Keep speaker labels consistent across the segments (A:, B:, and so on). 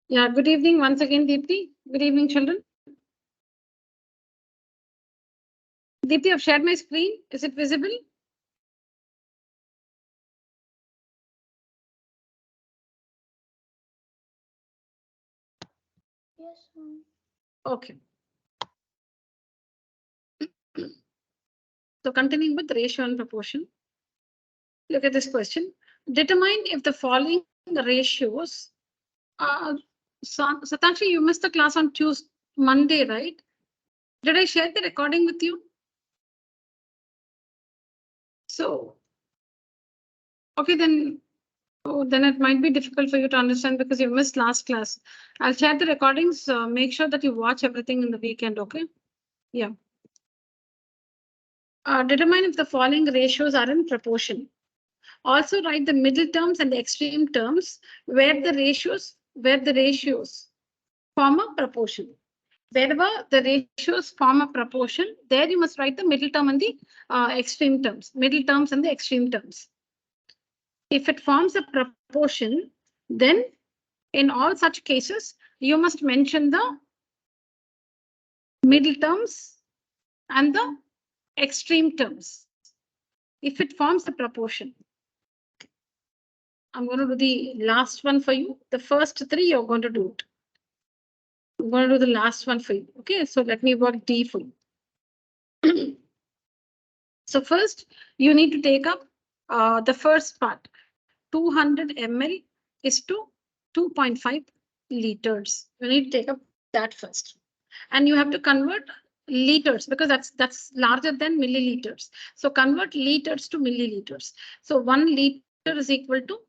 A: Yeah, good evening once again, Deepthi. Good evening, children. Deepthi, I've shared my screen. Is it visible?
B: Yes, ma'am.
A: Okay. So continuing with ratio and proportion. Look at this question. Determine if the following ratios are... Satakshi, you missed the class on Tuesday, Monday, right? Did I share the recording with you? So, okay, then it might be difficult for you to understand because you missed last class. I'll share the recordings. Make sure that you watch everything in the weekend, okay? Yeah. Determine if the following ratios are in proportion. Also write the middle terms and the extreme terms where the ratios form a proportion. Wherever the ratios form a proportion, there you must write the middle term and the extreme terms, middle terms and the extreme terms. If it forms a proportion, then in all such cases, you must mention the middle terms and the extreme terms. If it forms a proportion. I'm going to do the last one for you. The first three, you're going to do it. I'm going to do the last one for you. Okay, so let me work D for you. So first, you need to take up the first part. 200 ml is to 2.5 liters. You need to take up that first. And you have to convert liters because that's larger than milliliters. So convert liters to milliliters. So 1 liter is equal to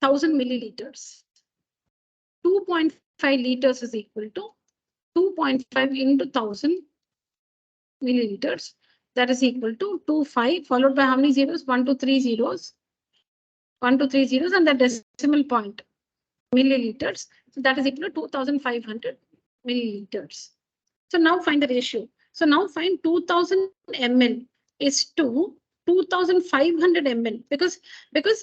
A: 1000 milliliters. 2.5 liters is equal to 2.5 into 1000 milliliters. That is equal to 25 followed by how many zeros? 1, 2, 3 zeros. 1, 2, 3 zeros and the decimal point milliliters. So that is equal to 2500 milliliters. So now find the ratio. So now find 2000 ml is to 2500 ml because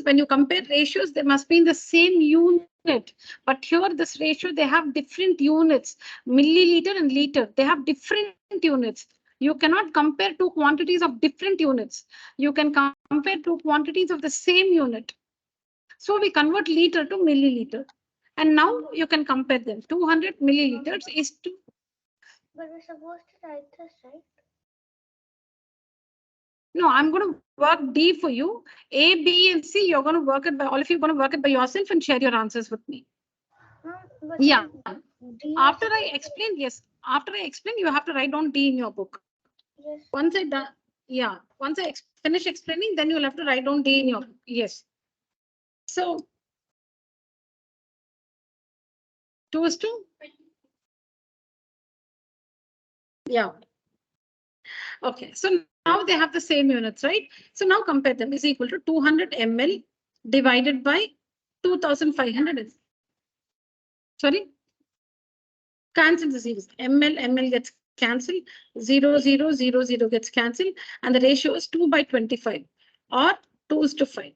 A: when you compare ratios, they must be in the same unit. But here this ratio, they have different units, milliliter and liter. They have different units. You cannot compare two quantities of different units. You can compare two quantities of the same unit. So we convert liter to milliliter. And now you can compare them. 200 milliliters is to...
B: But we're supposed to write this, right?
A: No, I'm going to work D for you. A, B, and C, you're going to work it by all of you are going to work it by yourself and share your answers with me.
B: But
A: Yeah.
B: D
A: After I explain, yes. After I explain, you have to write down D in your book.
B: Yes.
A: Once I done, yeah. Once I finish explaining, then you'll have to write down D in your book. Yes. So 2 is to... Yeah. Okay. So now they have the same units, right? So now compare them. Is equal to 200 ml divided by 2500. Sorry? Cancel the zeros. ml gets cancelled. 0, 0, 0, 0 gets cancelled. And the ratio is 2 by 25 or 2 is to 5.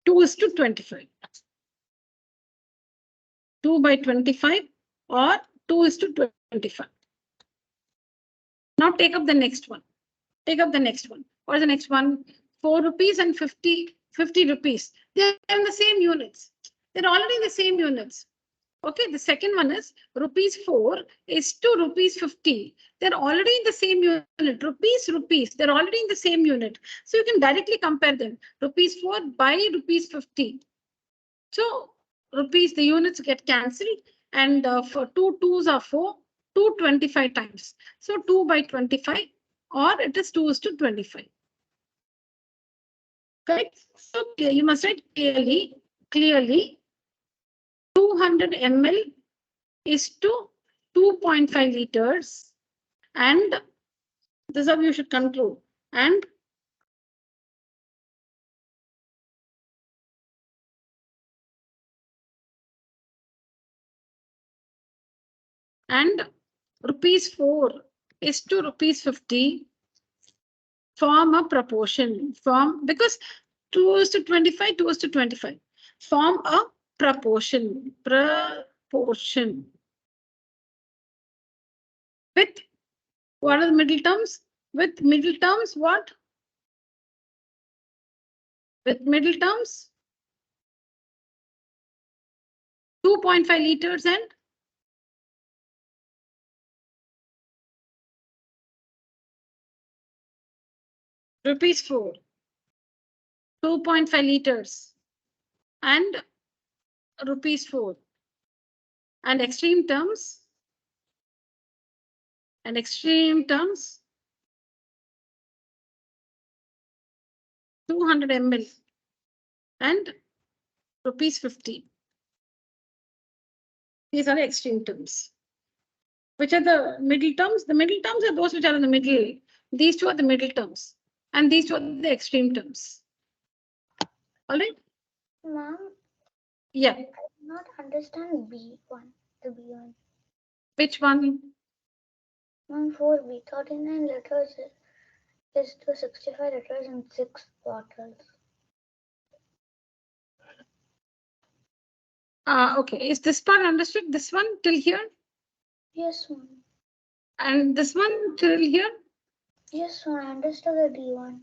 A: 2 is to 25. 2 by 25 or 2 is to 25. Now take up the next one. Take up the next one. What is the next one? 4 rupees and 50 rupees. They're in the same units. They're already in the same units. Okay, the second one is rupees 4 is to rupees 50. They're already in the same unit. Rupees. They're already in the same unit. So you can directly compare them. Rupees 4 by rupees 50. So rupees, the units get cancelled. And for 2 2s are 4, 225 times. So 2 by 25 or it is 2 is to 25. Correct? So you must write clearly 200 ml is to 2.5 liters and this is how you should conclude. And rupees 4 is to rupees 50 form a proportion because 2 is to 25, 2 is to 25 form a proportion proportion. With what are the middle terms? With middle terms, what? With middle terms, 2.5 liters and rupees 4. 2.5 liters and rupees 4. And extreme terms. And extreme terms, 200 ml and rupees 50. These are the extreme terms. Which are the middle terms? The middle terms are those which are in the middle. These two are the middle terms. And these two are the extreme terms. All right?
B: Ma'am,
A: Yeah.
B: I do not understand B1, the B1.
A: Which one?
B: Ma'am, 4B, 39 liters is to 65 liters in 6 bottles.
A: Okay. Is this part understood? This one till here?
B: Yes, ma'am.
A: And this one till here?
B: Yes, ma'am. I understood the D1.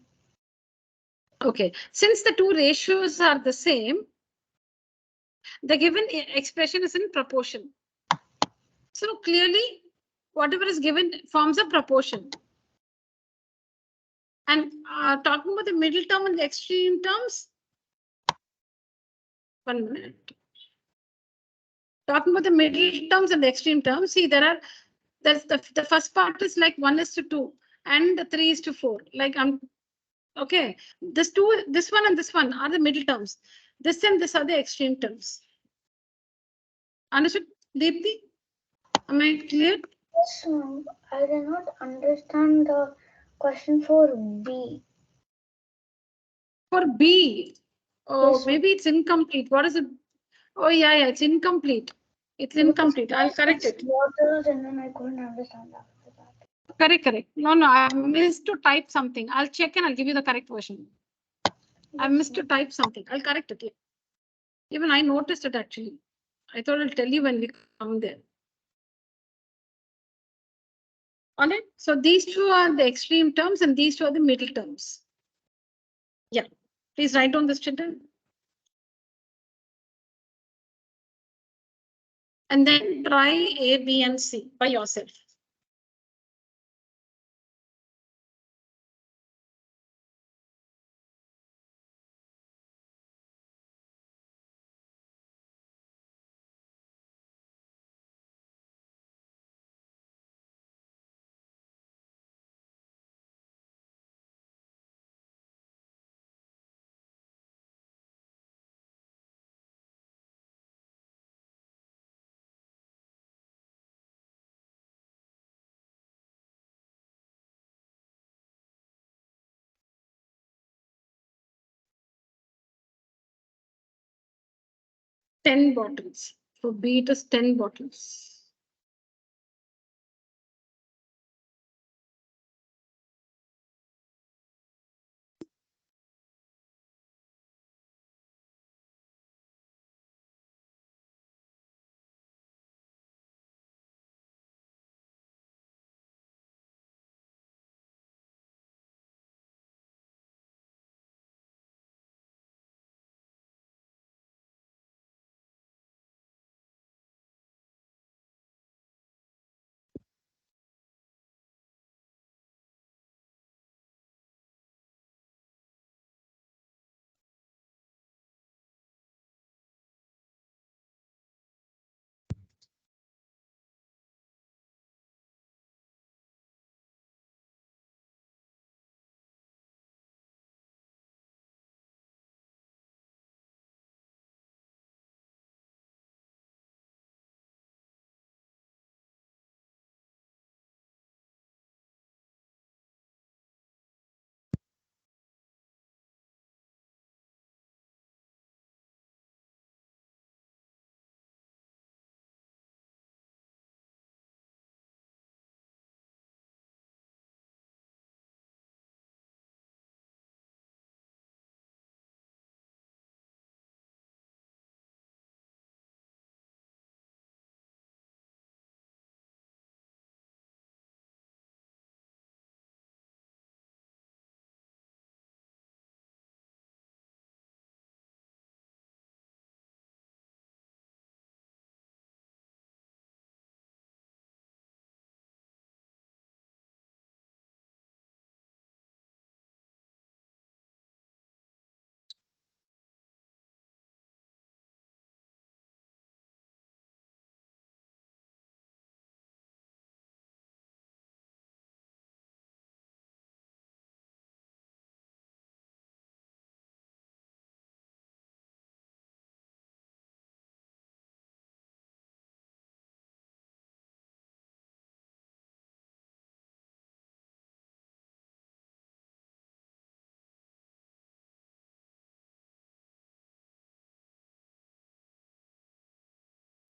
A: Okay. Since the two ratios are the same, the given expression is in proportion. So clearly, whatever is given forms a proportion. And talking about the middle term and the extreme terms, 1 minute. Talking about the middle terms and the extreme terms, see there's the first part is like 1:2 and the 3:4. Like okay, this one and this one are the middle terms. This and this are the extreme terms. Understood, Deepti? Am I clear?
B: Yes, ma'am. I did not understand the question for B.
A: For B, oh,
B: Yes,
A: maybe it's incomplete. What is it? Oh, yeah, it's incomplete. It's incomplete. I'll correct it.
B: Bottles, and then I couldn't understand after that.
A: Correct. No, I missed to type something. I'll check and I'll give you the correct version. I missed to type something. I'll correct it. Even I noticed it actually. I thought I'll tell you when we come there. All right. So these two are the extreme terms and these two are the middle terms. Yeah. Please write down this, children. And then try A, B, and C by yourself. Ten bottles. For B, it is 10 bottles.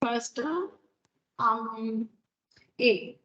A: First, A.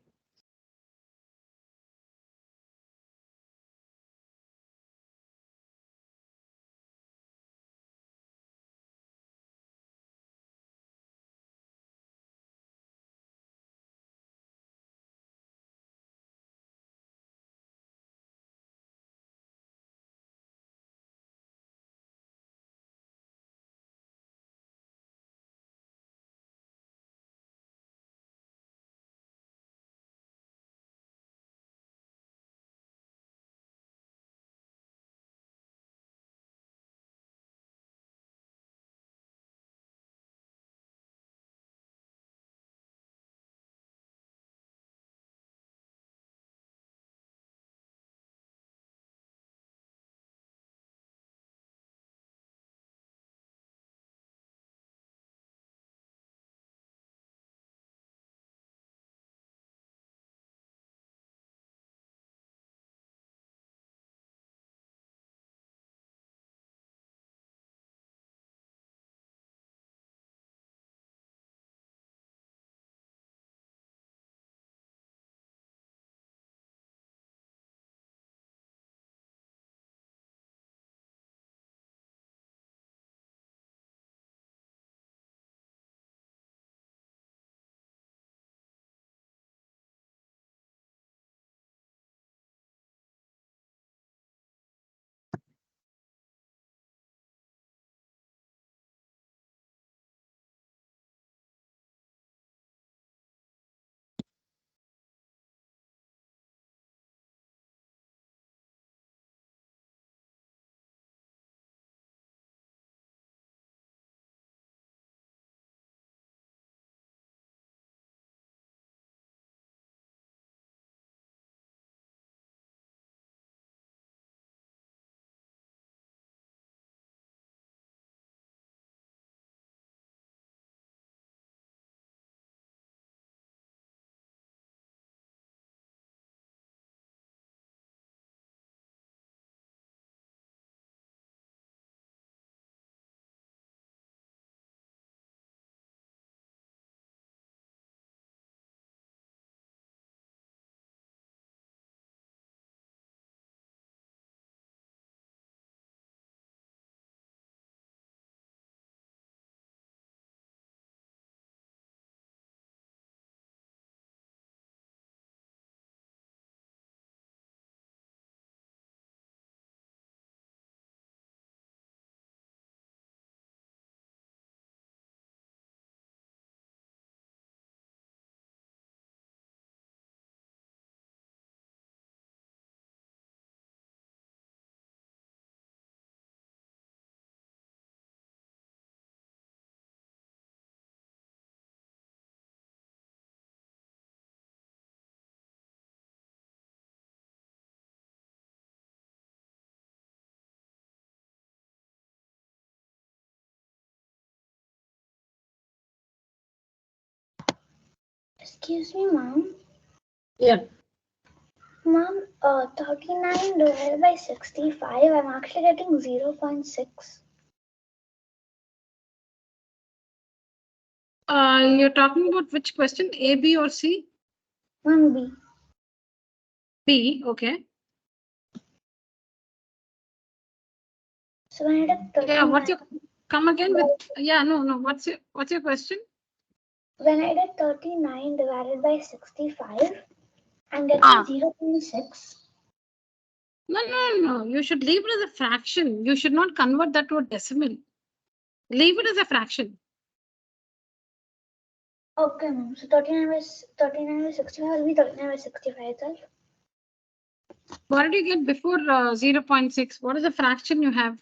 B: Excuse me, ma'am.
A: Yeah.
B: Ma'am, 39 divided by 65, I'm actually getting 0.6.
A: You're talking about which question? A, B, or C?
B: Ma'am, B.
A: B, okay.
B: So when I did 39,
A: Yeah, what's your come again with no. What's your question?
B: when I did 39 divided by 65, I'm getting 0.6.
A: No. You should leave it as a fraction. You should not convert that to a decimal. Leave it as a fraction.
B: Okay, ma'am. So 39 by 65 will be 39 by 65 itself.
A: What did you get before 0.6? What is the fraction you have?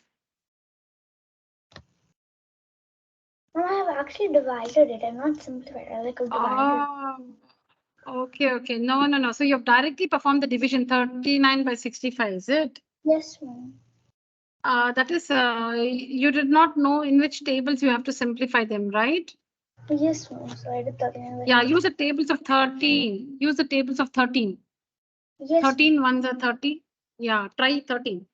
B: Ma'am, I have actually divided it. I'm not simplified. I like a divided.
A: Okay. No. So you've directly performed the division 39 by 65, is it?
B: Yes, ma'am.
A: That is, you did not know in which tables you have to simplify them, right?
B: Yes, ma'am. So I did 39 by 65.
A: Yeah, use the tables of 13. Use the tables of 13.
B: Yes,
A: 13 ones are 30. Yeah, try 13.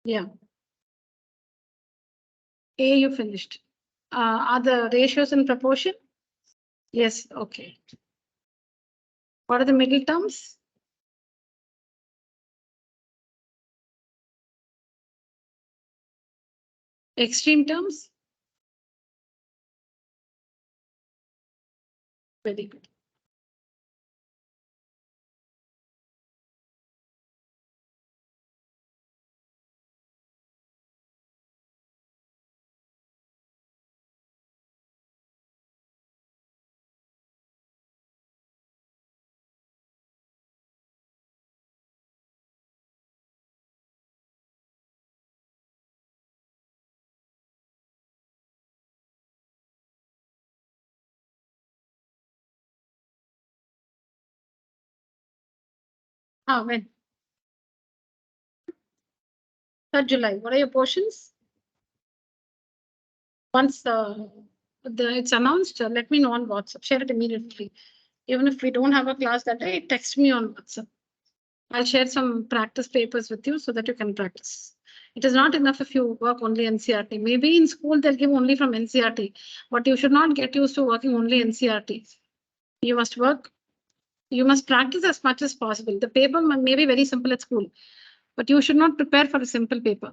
A: Yeah. A, you finished. Are the ratios in proportion? Yes, okay. What are the middle terms? Extreme terms? Very good. When? 3rd July. What are your portions? Once it's announced, let me know on WhatsApp. Share it immediately. Even if we don't have a class that day, text me on WhatsApp. I'll share some practice papers with you so that you can practice. It is not enough if you work only NCRT. Maybe in school they'll give only from NCRT, but you should not get used to working only NCRT. You must work. You must practice as much as possible. The paper may be very simple at school, but you should not prepare for a simple paper.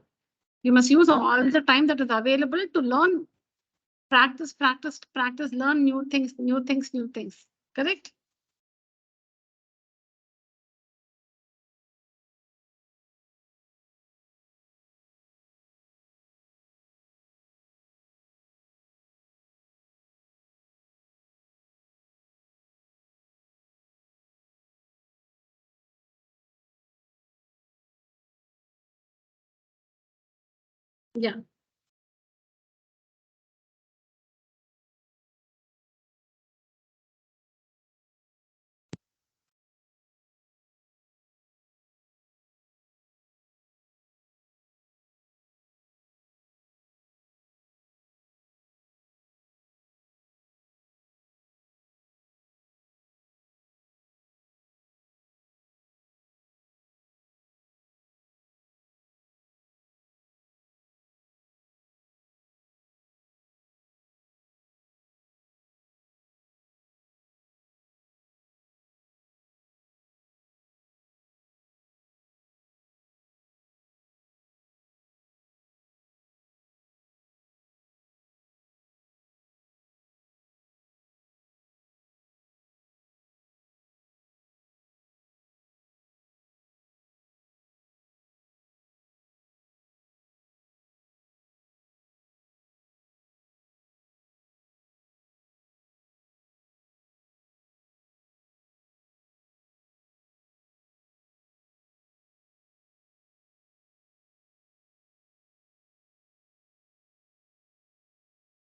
A: You must use all the time that is available to learn, practice, learn new things. Correct? Yeah.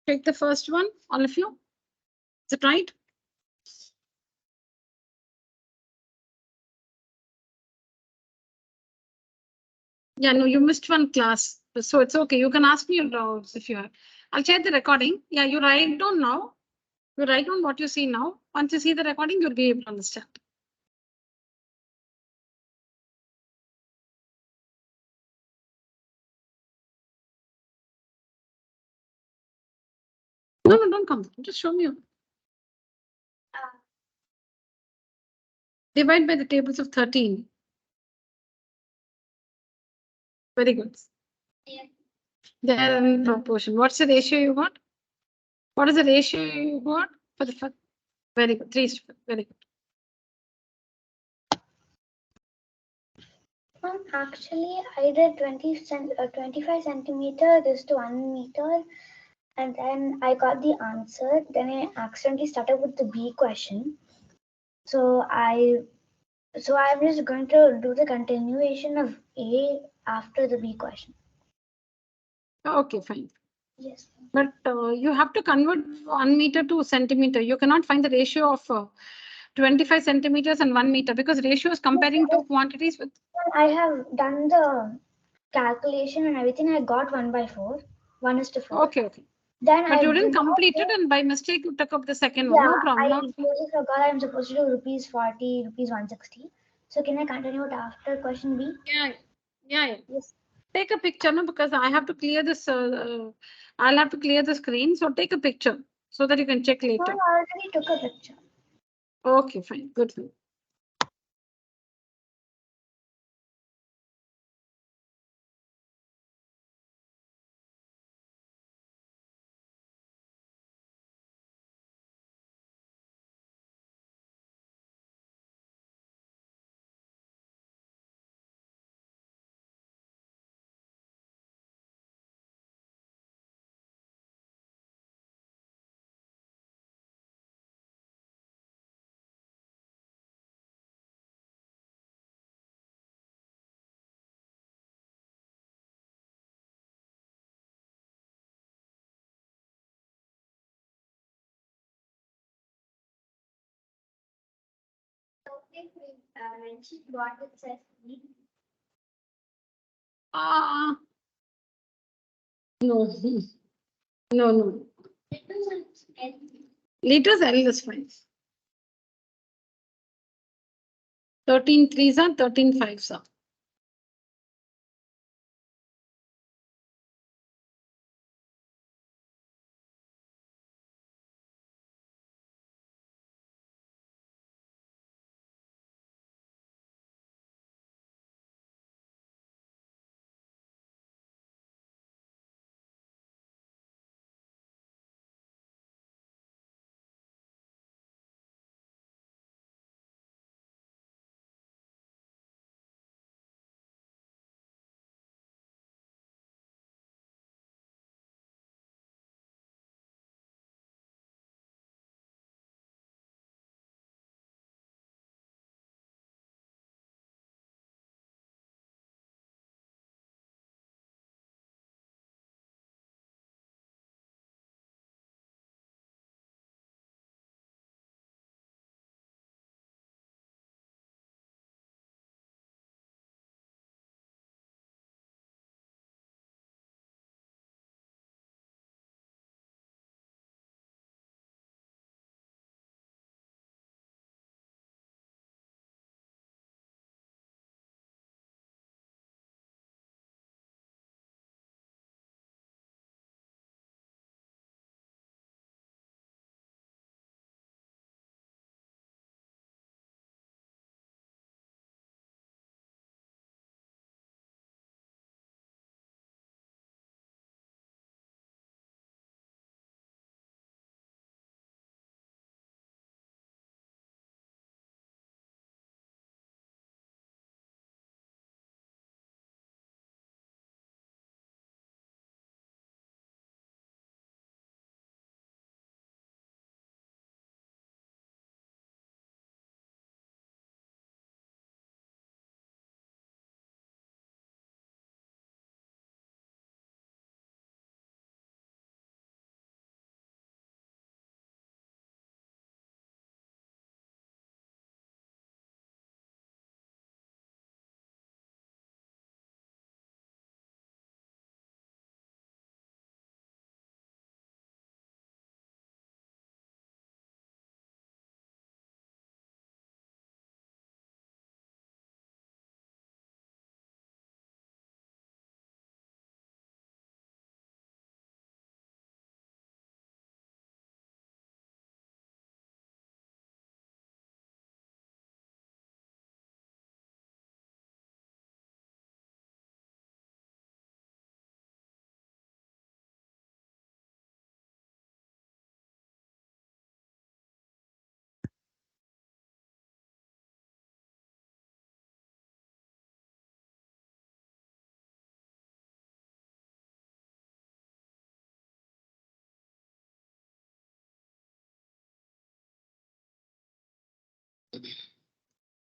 A: Take the first one, all of you. Is it right? Yeah, no, you missed one class. So it's okay. You can ask me your doubts if you have. I'll share the recording. Yeah, you write down now. You write down what you see now. Once you see the recording, you'll be able to understand. No, don't come. Just show me. Divide by the tables of 13. Very good.
B: Yeah.
A: They're in proportion. What's the ratio you got? What is the ratio you got for the first? Very good. 3:4. Very good.
B: Actually, I did 25 centimeter this to 1 meter, and then I got the answer. Then I accidentally started with the B question. So I'm just going to do the continuation of A after the B question.
A: Okay, fine.
B: Yes.
A: But you have to convert 1 meter to centimeter. You cannot find the ratio of 25 centimeters and 1 meter because ratio is comparing two quantities with.
B: I have done the calculation and everything. I got 1/4. 1:4.
A: Okay.
B: Then
A: But
B: I
A: you didn't
B: did
A: complete it, and by mistake you took up the second one.
B: Yeah,
A: No problem.
B: I totally forgot I'm supposed to do rupees 40, rupees 160. So can I continue it after question B?
A: Yeah.
B: Yes.
A: Take a picture, no, because I have to clear this. I'll have to clear the screen. So take a picture so that you can check later.
B: No, I already took a picture.
A: Okay, fine. Good.
B: Mentioned what it says.
A: No. No. Liters L is fine. 13 threes are 13 fives are.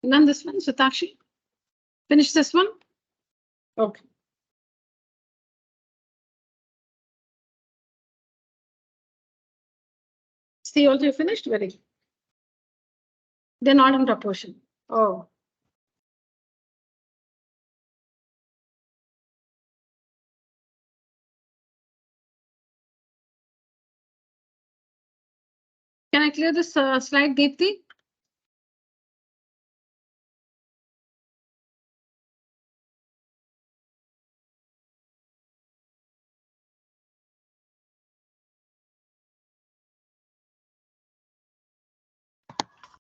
A: None this one, Satakshi. Finish this one. Okay. See, also you finished? Very good. They're not in proportion. Oh. Can I clear this slide, Deepthi?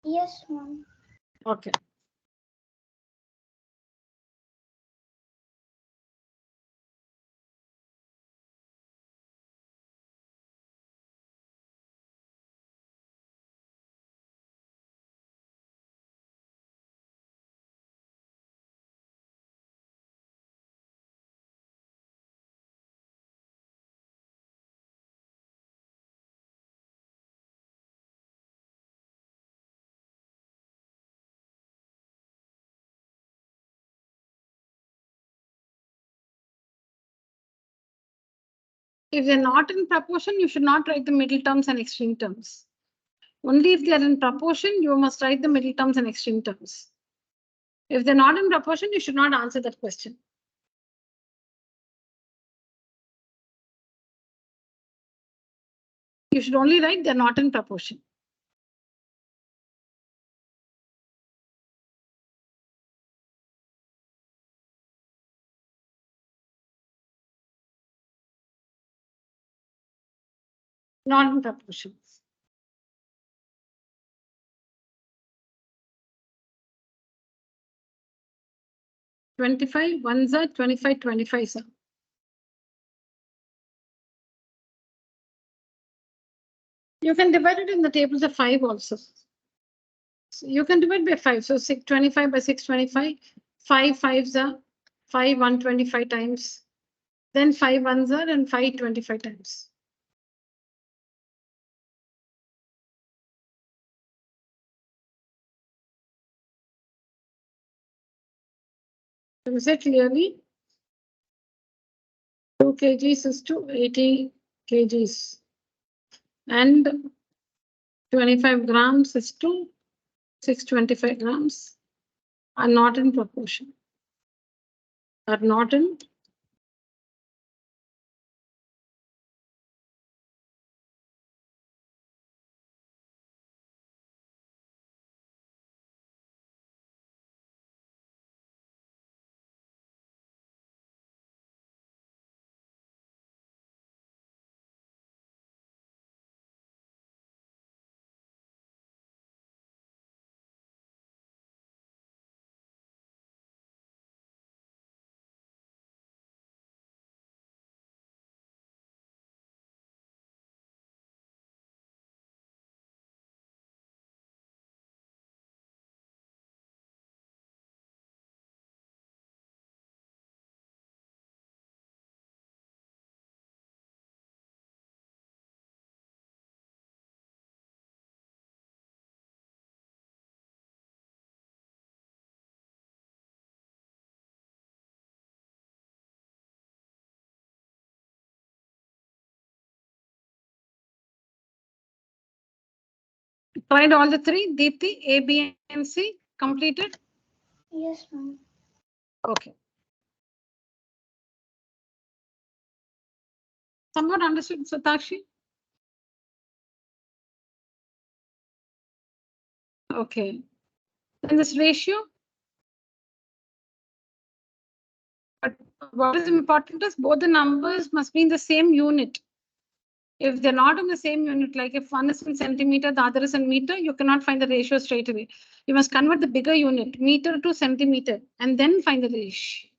B: Yes, ma'am.
A: Okay. If they're not in proportion, you should not write the middle terms and extreme terms. Only if they are in proportion, you must write the middle terms and extreme terms. If they're not in proportion, you should not answer that question. You should only write they're not in proportion. Not in proportion. $25, 1s are 25, 25, sir. You can divide it in the tables of 5 also. So you can divide by 5. So 625 by 625, 5 5s are 5 125 times. Then 5 1s are and 5 25 times. So you say clearly 2 kgs is to 80 kgs and 25 grams is to 625 grams are not in proportion. Are not in tried all the 3. Deepthi, A, B, and C completed.
B: Yes, ma'am.
A: Okay. Somewhat understood, Satakshi? Okay. And this ratio, but what is important is both the numbers must be in the same unit. If they're not in the same unit, like if one is in centimeter, the other is in meter, you cannot find the ratio straight away. You must convert the bigger unit, meter to centimeter, and then find the ratio.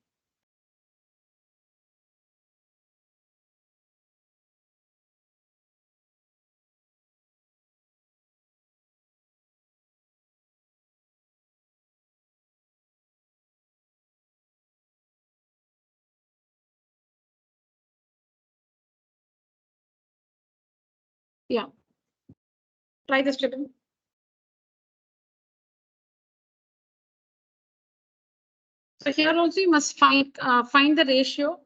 A: Yeah. Try this, student. So here also you must find the ratio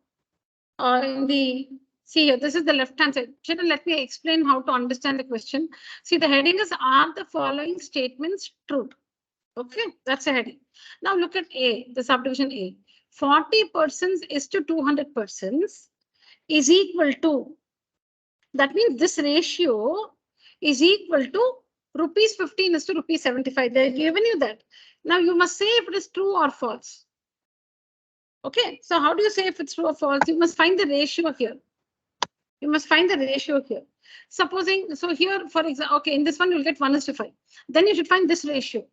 A: in the, see here, this is the left hand side. Children, let me explain how to understand the question. See, the heading is, are the following statements true? Okay, that's a heading. Now look at A, the subdivision A. 40 persons is to 200 persons is equal to, that means this ratio is equal to rupees 15 is to rupees 75. They've given you that. Now you must say if it is true or false. Okay, so how do you say if it's true or false? You must find the ratio here. You must find the ratio here. Supposing, so here, for example, okay, in this one, you'll get 1:5. Then you should find this ratio.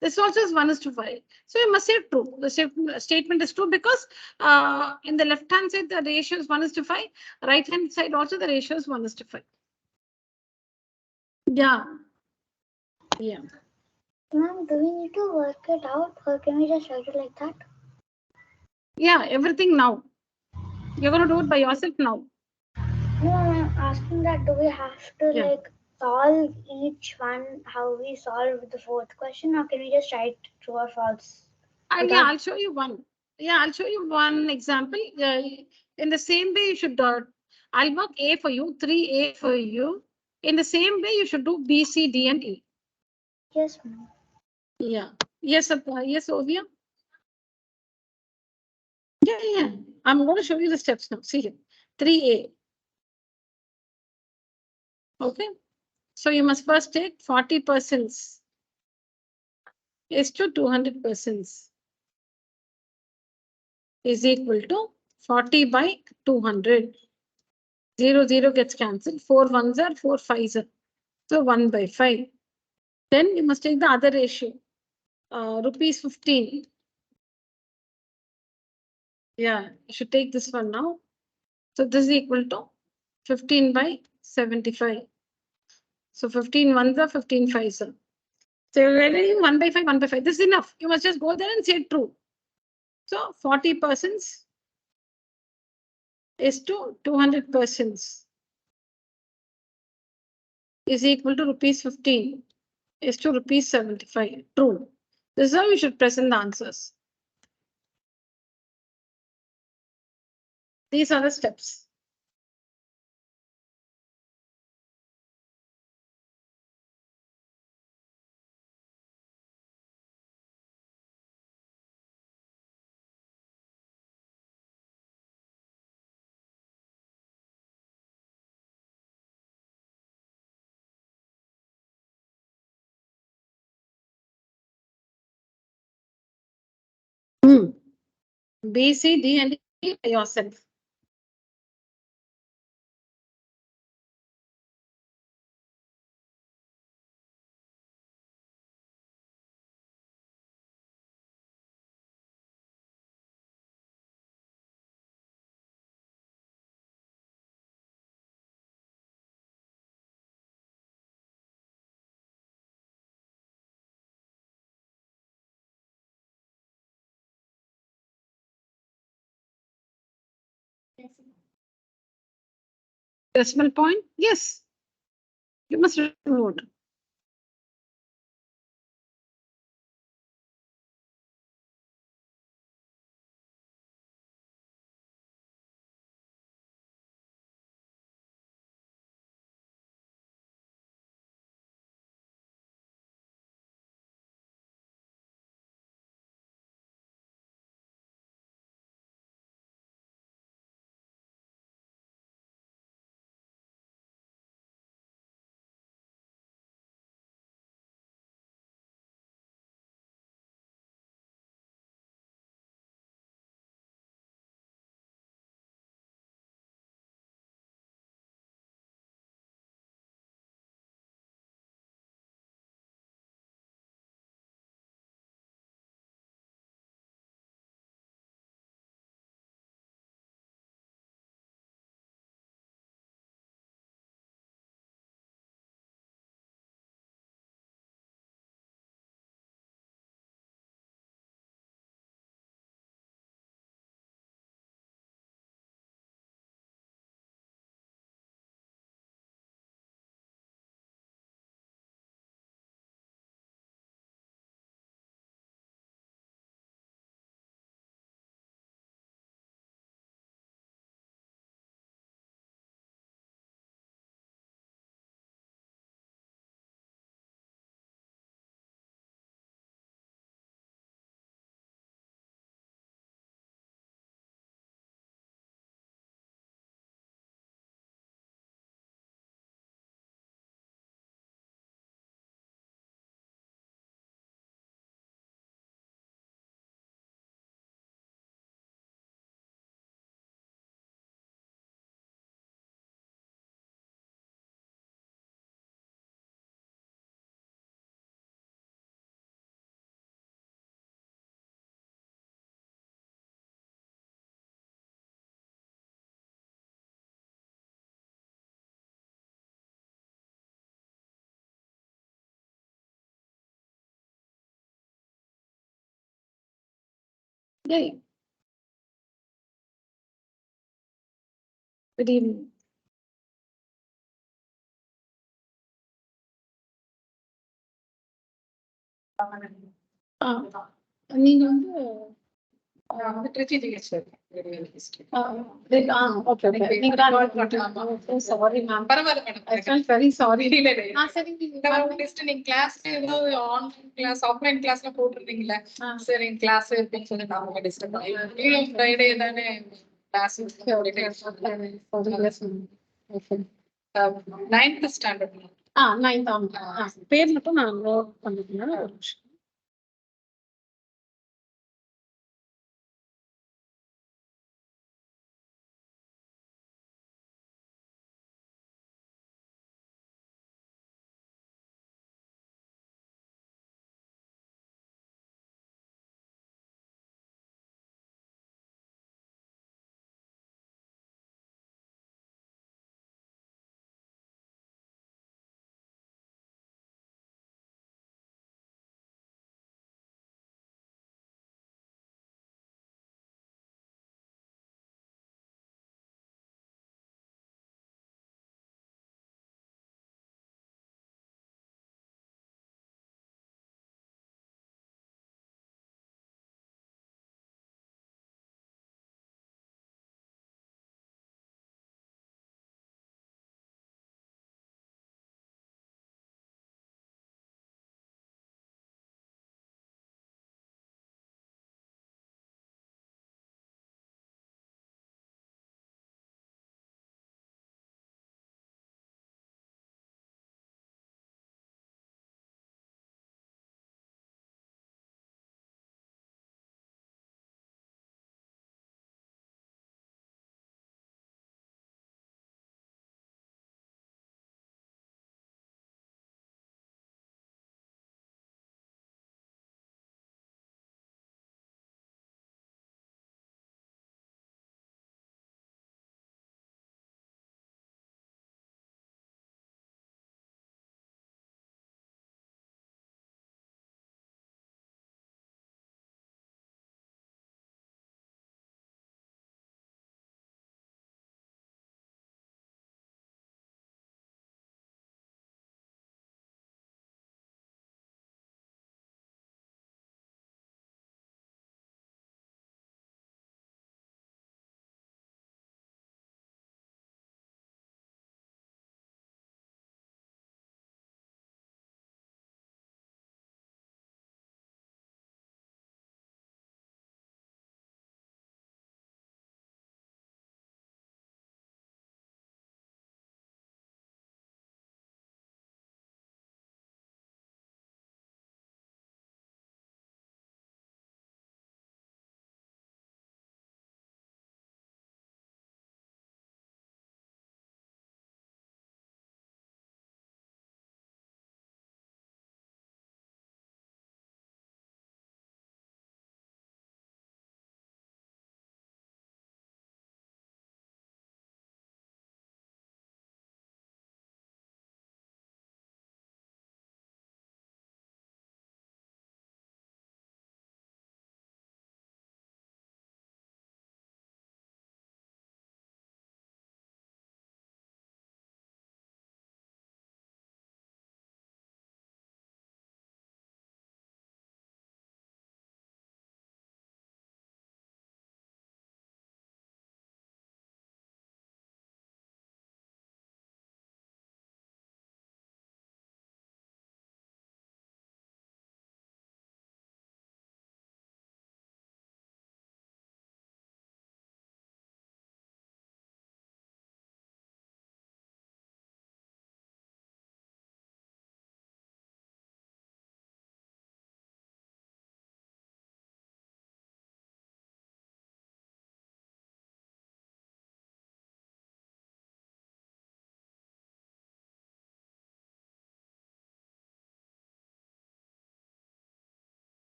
A: This also is 1:5. So you must say true. The statement is true because in the left-hand side, the ratio is 1:5. Right-hand side also, the ratio is 1:5. Yeah. Yeah.
B: Ma'am, do we need to work it out or can we just write it like that?
A: Yeah, everything now. You're going to do it by yourself now.
B: No, I'm asking that do we have to
A: Yeah.
B: like solve each one how we solve the fourth question or can we just write true or false?
A: Yeah, I'll show you one. Yeah, I'll show you one example. In the same way, you should, I'll mark A for you, 3A for you. In the same way, you should do B, C, D, and E.
B: Yes, ma'am.
A: Yeah. Yes, yes, Ovia. Yeah. I'm going to show you the steps now. See here. 3A. Okay. So you must first take 40% is to 200% is equal to 40 by 200. 0, 0 gets cancelled. 4 ones are 4 fives are. So 1 by 5. Then you must take the other ratio. Rupees 15. Yeah, you should take this one now. So this is equal to 15 by 75. So 15 ones are 15 fives are. So you're getting 1 by 5, 1 by 5. This is enough. You must just go there and say true. So 40% is to 200% is equal to rupees 15 is to rupees 75. True. This is how you should present the answers. These are the steps. B, C, D, and E by yourself. Decimal point? Yes. You must remove it. Yeah. Good evening. நீங்க வந்து Trichy ஜிஹெச்ல okay நீங்க sorry ma'am பரவாயில்ல madam I feel very sorry சரி நீங்க class ஏதோ online class offline கிளாஸ்ல போட்டுருந்தீங்களா சரி class அப்படின்னு சொல்லி நான் உங்க டிஸ்டர்ப் பண்ணேன் ஃப்ரைடே தானே கிளாஸ் 9th ஸ்டாண்டர்ட் 9th பேர் மட்டும் நான் நோட் பண்ணிக்கிறேன் ஒரு நிமிஷம்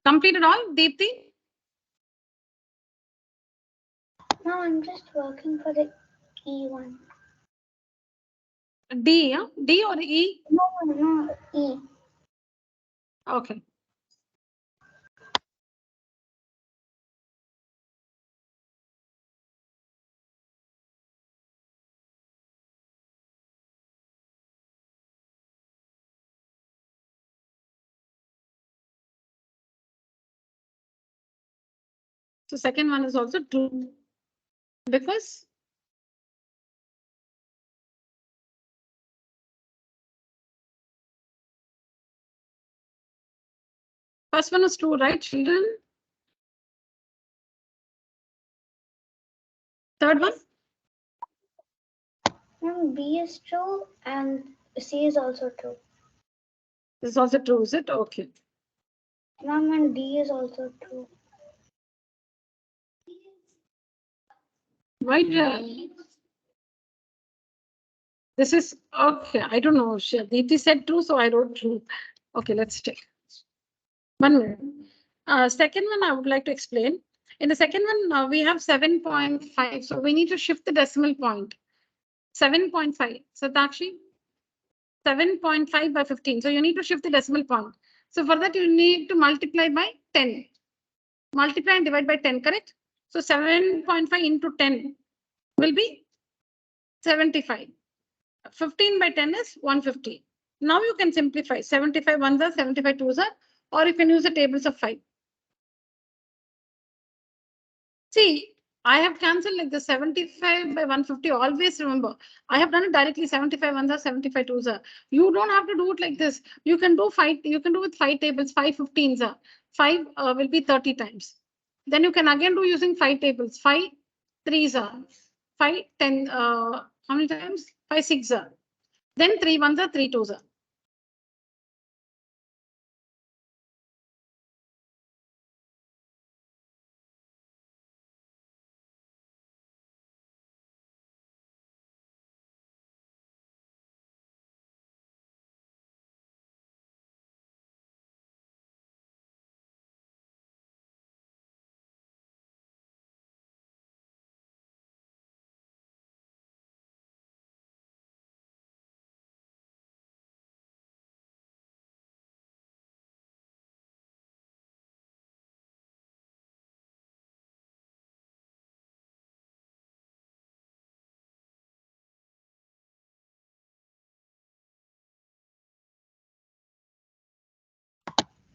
A: Completed all, Deepthi?
B: No, I'm just working for the E1.
A: D, yeah? D or E?
B: No, E.
A: Okay. So second one is also true because first one is true, right, children? Third one?
B: B is true and C is also true.
A: This is also true, is it? Okay.
B: Ma'am, and D is also true.
A: Why? This is okay. I don't know. Deepthi said true, so I wrote true. Okay, let's check. 1 minute. Second one, I would like to explain. In the second one, we have 7.5. So we need to shift the decimal point. 7.5. So Sakshi, 7.5 by 15. So you need to shift the decimal point. So for that, you need to multiply by 10. Multiply and divide by 10, correct? So 7.5 into 10 will be 75. 15 by 10 is 150. Now you can simplify. 75 ones are 75 twos are, or you can use the tables of 5. See, I have cancelled like the 75 by 150. Always remember, I have done it directly. 75 ones are 75 twos are. You don't have to do it like this. You can do 5. You can do with 5 tables. 5 15s are 5 will be 30 times. Then you can again do using 5 tables. 5 3s are 5 10. How many times? 5 6 are. Then 3 ones are 3 twos are.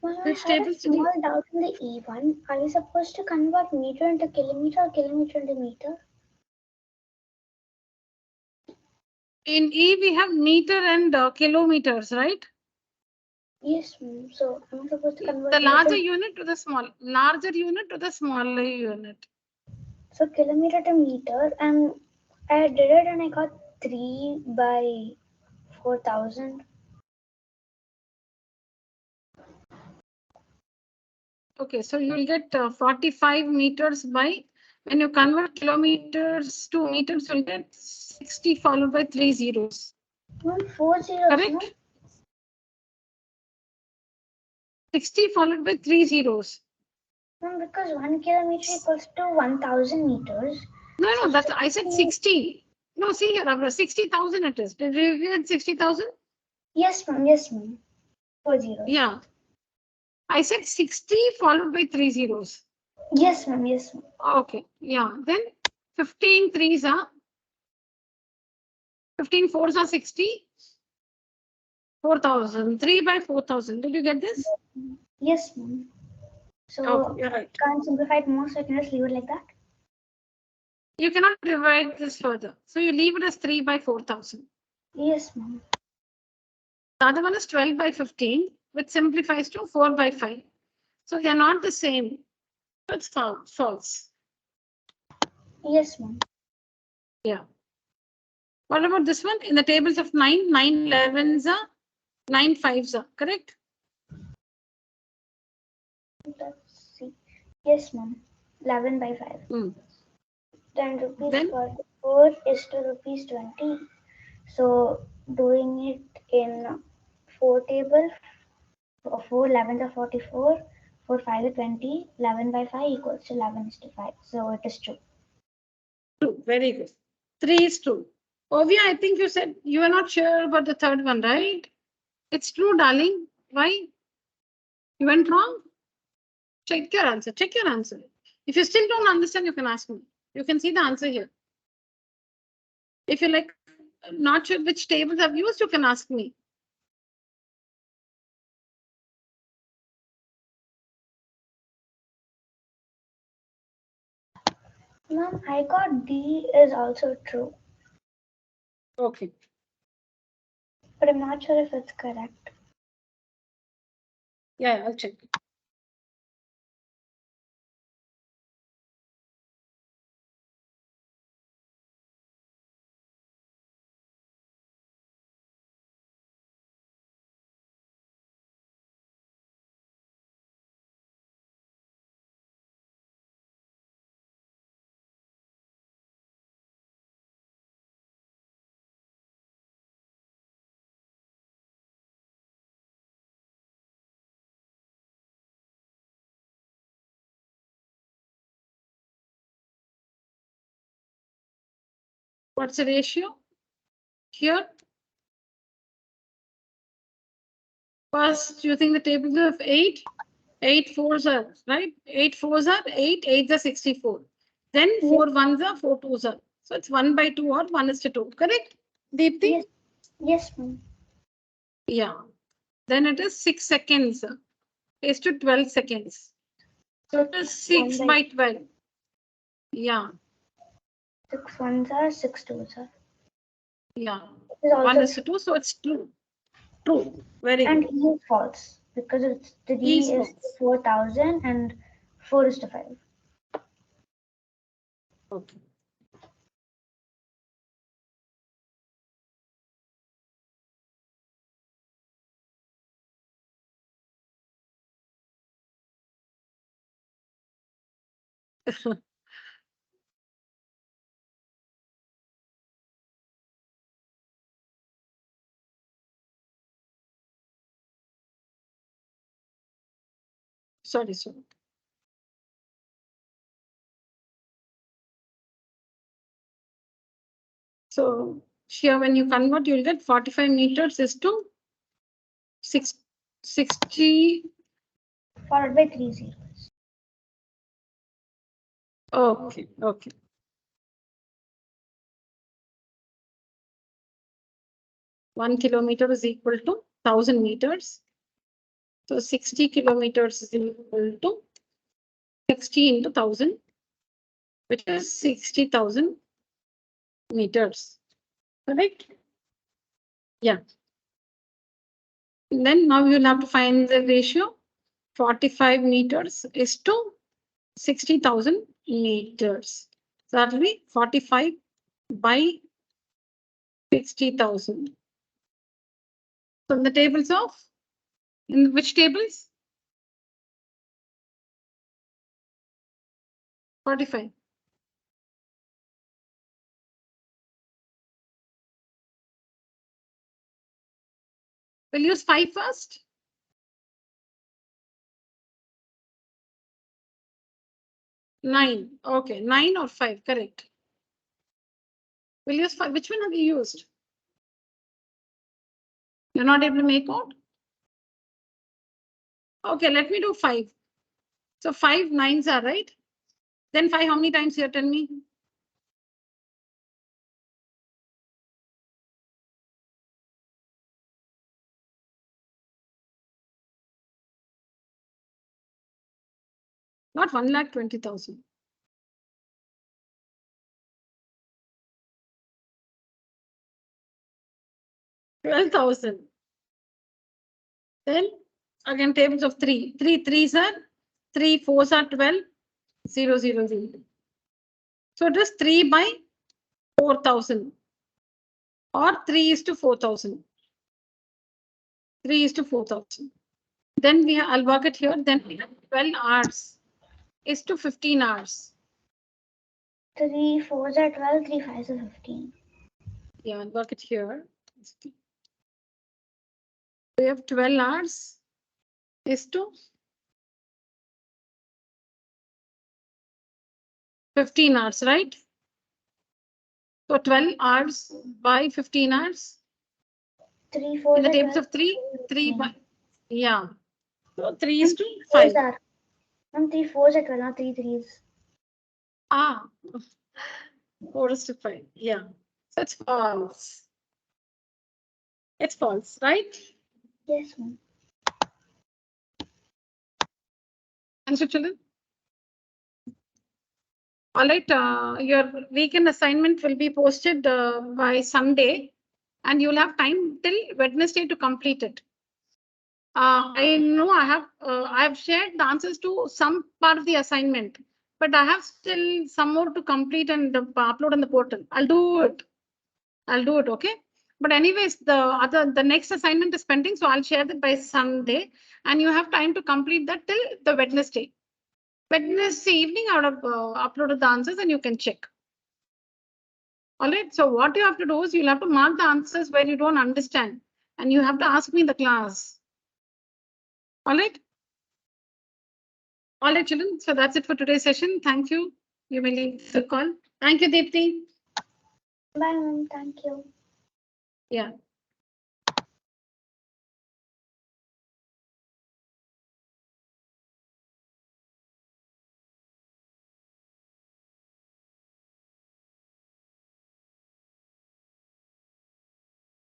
B: Well, I
A: Which
B: had a
A: tables did
B: small
A: you?
B: doubt in the E1. Are we supposed to convert meter into kilometer or kilometer into meter?
A: In E, we have meter and kilometers, right?
B: Yes, ma'am. So I'm supposed to convert
A: The larger
B: meter.
A: unit to the larger unit to the smaller unit.
B: So kilometer to meter, and I did it and I got 3 by 4,000.
A: Okay, so you will get 45 meters by, when you convert kilometers to meters, you'll get 60 followed by 3 zeros.
B: Ma'am, 4 zeros,
A: Correct?
B: no?
A: 60 followed by 3 zeros.
B: Ma'am, because 1 kilometer equals to 1,000 meters.
A: No,
B: So
A: that's I said 60. No, see here, Abra, 60,000 it is. Did you get 60,000?
B: Yes, ma'am. Yes, ma'am. 4 zeros.
A: Yeah. I said 60 followed by 3 zeros.
B: Yes, ma'am. Yes, ma'am.
A: Okay. Yeah. Then 15 threes are 15 fours are 60. 4,000. 3 by 4,000. Did you get this?
B: Yes, ma'am. So
A: Okay, you're right.
B: can't simplify it more, so I can just leave it like that.
A: You cannot divide this further. So you leave it as 3 by 4,000.
B: Yes, ma'am.
A: The other one is 12 by 15, which simplifies to 4 by 5. So they are not the same. It's false.
B: Yes, ma'am.
A: Yeah. What about this one? In the tables of 9, 9 11s are 9 5s are correct?
B: Let's see. Yes, ma'am. 11 by 5. Then rupees 44 is to rupees 20. So doing it in 4 table, 4 11s are 44, 4 5 is 20. 11 by 5 equals to 11:5. So it is true.
A: True. Very good. 3 is true. Ovia, I think you said you are not sure about the third one, right? It's true, darling. Why? You went wrong? Check your answer. Check your answer. If you still don't understand, you can ask me. You can see the answer here. If you're like not sure which tables I've used, you can ask me.
B: Ma'am, I got D is also true,
A: Okay.
B: but I'm not sure if it's correct.
A: Yeah, I'll check. What's the ratio? Here. First, using the table of 8. 8 fours are, right? 8 fours are 8, 8s are 64. Then 4 ones are 4 twos are. So it's 1 by 2 or 1:2. Correct? Deepti?
B: Yes, yes, ma'am.
A: Yeah. Then it is 6 seconds is to 12 seconds. So it is 6 by 12. Yeah.
B: 6 ones are 6 twos are.
A: Yeah.
B: It is also
A: 1:2. So it's true. True. Very
B: and
A: good.
B: E is false because it's the
A: E
B: D is
A: false.
B: 4,000 and 4 is to 5.
A: Okay. Sorry, sorry. So here when you convert, you'll get 45 meters is to 60.
B: Followed by 3 zeros.
A: Okay, okay. One kilometer is equal to 1,000 meters. So 60 kilometers is equal to 60 into 1,000, which is 60,000 meters. Correct? Yeah. And then now you'll have to find the ratio. 45 meters is to 60,000 meters. So that will be 45 by 60,000. So in the tables of, in which tables? 45. We'll use 5 first. 9. Okay, 9 or 5, correct. We'll use 5. Which one have you used? You're not able to make out? Okay, let me do 5. So 5 9s are right. Then 5, how many times here? Tell me. Not 1,20,000. 12,000. Then again tables of 3. 3 3s are 3 4s are 12. 0 0 0. So it is 3 by 4,000 or 3 is to 4,000. 3 is to 4,000. Then we have, I'll work it here. Then we have 12 hours is to 15 hours.
B: 3 4s are 12, 3 5s are 15.
A: Yeah, I'll work it here. We have 12 hours is to 15 hours, right? So 12 hours by 15 hours.
B: 3 4
A: In the
B: are
A: tables
B: 12,
A: of 3, 3 by, yeah. So 3
B: and
A: is to
B: 3
A: 5.
B: 4s are. And 3 4s are 12, not 3 3s.
A: Ah, 4 is to 5. Yeah. So it's false. It's false, right?
B: Yes, ma'am.
A: Answer, children. All right. Your weekend assignment will be posted by Sunday, and you'll have time till Wednesday to complete it. I know I have shared the answers to some part of the assignment, but I have still some more to complete and upload on the portal. I'll do it. Okay. But anyways, the next assignment is pending, so I'll share that by Sunday, and you have time to complete that till the Wednesday. Wednesday evening, I would have uploaded the answers, and you can check. All right. So what you have to do is you'll have to mark the answers where you don't understand, and you have to ask me in the class. All right. All right, children. So that's it for today's session. Thank you. You may leave the call. Thank you, Deepthi.
B: Bye, ma'am. Thank you.
A: Yeah.